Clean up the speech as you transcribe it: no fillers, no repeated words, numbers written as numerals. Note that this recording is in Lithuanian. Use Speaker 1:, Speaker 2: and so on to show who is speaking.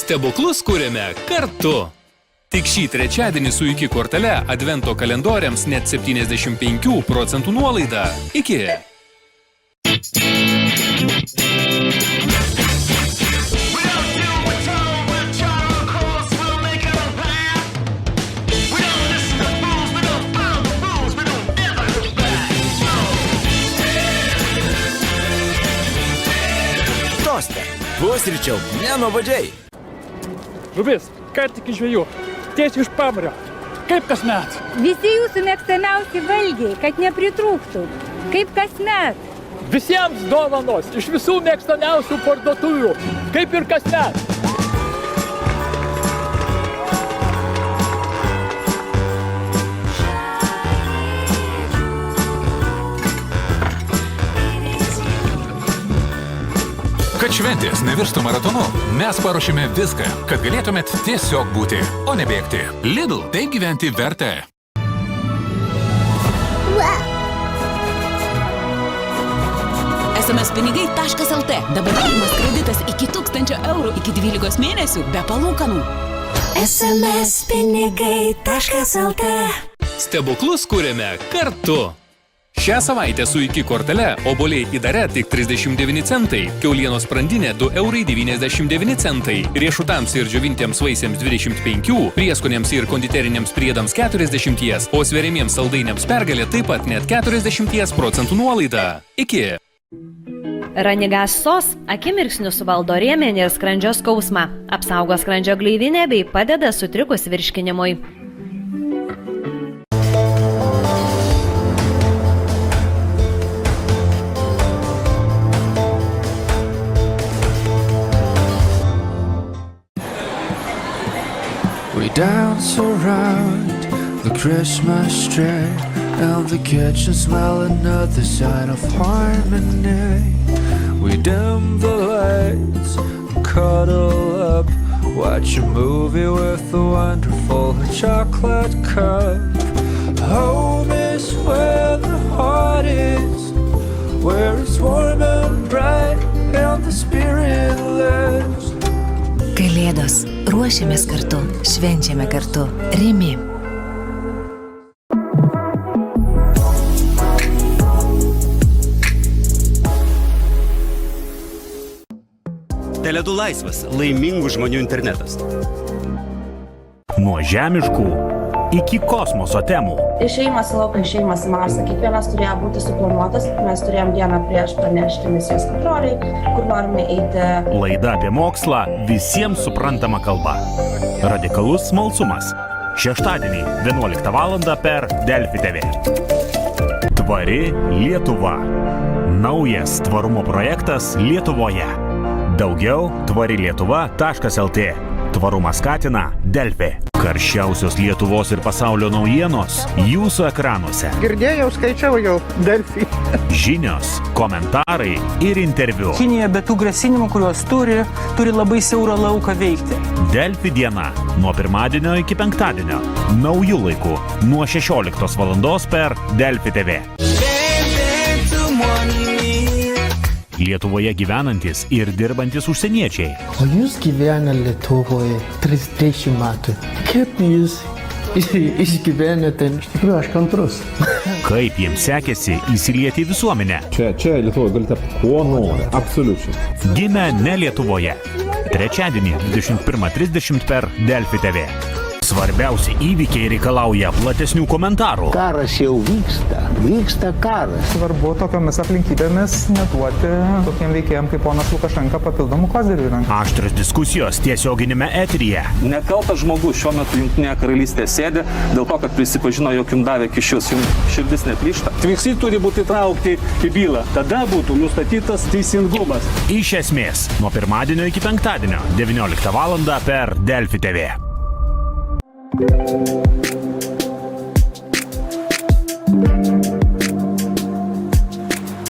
Speaker 1: Stebuklus kuriame kartu. Tik šį trečiadienį su iki kortele advento kalendoriams net 75% nuolaida. Iki.
Speaker 2: Toste, pusryčiau, nenuobodžiai.
Speaker 3: Žuvis, ką tik iš žvejų, tiesiai iš pamario. Kaip kasmet?
Speaker 4: Visi jūsų mėgstamiausi valgiai, kad nepritrūktų. Kaip kasmet.
Speaker 3: Visiems dovanos iš visų mėgstamiausių parduotuvių. Kaip ir kasmet.
Speaker 5: Kad šventės nevirstų maratonu, mes paruošėme viską, kad galėtumėt tiesiog būti, o ne bėgti. Lidl, taip gyventi verta.
Speaker 6: SMS pinigai.lt. Dabar pirmas kreditas iki 1000 eurų iki 12 mėnesių be palūkanų.
Speaker 7: SMS pinigai.lt.
Speaker 1: Stebuklus kuriame kartu. Šią savaitę su iki kortele obuoliai įdare tik 39 centai, kiaulienos sprandinė 2,99 eurai, riešutams ir džiovintiems vaisiams 25, prieskoniams ir konditeriniams priedams 40, o sveriamiems saldainiams pergalė taip pat net 40% nuolaida. Iki.
Speaker 8: Ranigas sos akimirksniu suvaldo rėmenį ir skrandžio skausmą, apsaugo skrandžio gleivinę bei padeda sutrikus virškinimui.
Speaker 9: We dance around the Christmas tree and the kitchen smell another sign of harmony. We dim the lights, cuddle up, watch a movie with a wonderful chocolate cup. Home is where the heart is, where it's warm and bright and the spirit lives.
Speaker 7: Kalėdos. Ruošiamės kartu, švenčiame kartu. Rimi.
Speaker 10: Tele2 laisvas, laimingų žmonių internetas.
Speaker 11: Nuo žemiškų iki kosmoso temų.
Speaker 12: Išėjimas į lauką, išėjimas į Marsą. Kiekvienas turėjo būti suplanuotas. Mes turėjom dieną prieš pranešti misijos kontroliai, kur norime eiti.
Speaker 11: Laida apie mokslą visiems suprantama kalba. Radikalus smalsumas. Šeštadienį 11 val. Per Delfi TV. Tvari Lietuva. Naujas tvarumo projektas Lietuvoje. Daugiau tvarilietuva.lt. Tvarumą skatina Delfi. Karščiausios Lietuvos ir pasaulio naujienos jūsų ekranuose.
Speaker 13: Girdėjau, skaičiau jau Delfi.
Speaker 11: Žinios, komentarai ir interviu.
Speaker 13: Kinija be tų grasinimų, kuriuos turi labai siaurą lauką veikti.
Speaker 11: Delfi diena. Nuo pirmadienio iki penktadienio. Naujų laikų. Nuo 16 val. Per Delfi TV. Lietuvoje gyvenantis ir dirbantis užsieniečiai.
Speaker 14: O jūs gyvena Lietuvoje 30 metų. Kaip jūs išgyvenate?
Speaker 15: Iš tikrųjų, aš kantrus.
Speaker 11: Kaip jiems sekėsi įsilieti į visuomenę?
Speaker 15: Čia Lietuvoje gali tapti kuo nori, absoliučiai.
Speaker 11: Gimę ne Lietuvoje. Trečiadienį 21:30 per Delfi TV. Svarbiausi įvykiai reikalauja platesnių komentarų.
Speaker 16: Karas jau vyksta karas.
Speaker 13: Svarbu tokiomis aplinkybėmis neduoti tokiem veikėjam kaip ponas Lukašenka papildomų kozirių į ranką.
Speaker 11: Aštrios diskusijos tiesioginėme eteryje.
Speaker 17: Nekaltas žmogus šiuo metu Jungtinėje karalystėje sėdi dėl to, kad prisipažino, jog jums davė kyšius. Jums širdis neplyšta.
Speaker 18: Visi turi būti įtraukti į bylą. Tada būtų nustatytas teisingumas.
Speaker 11: Iš esmės, nuo pirmadienio iki penktadienio 19 val. Per Delfi TV.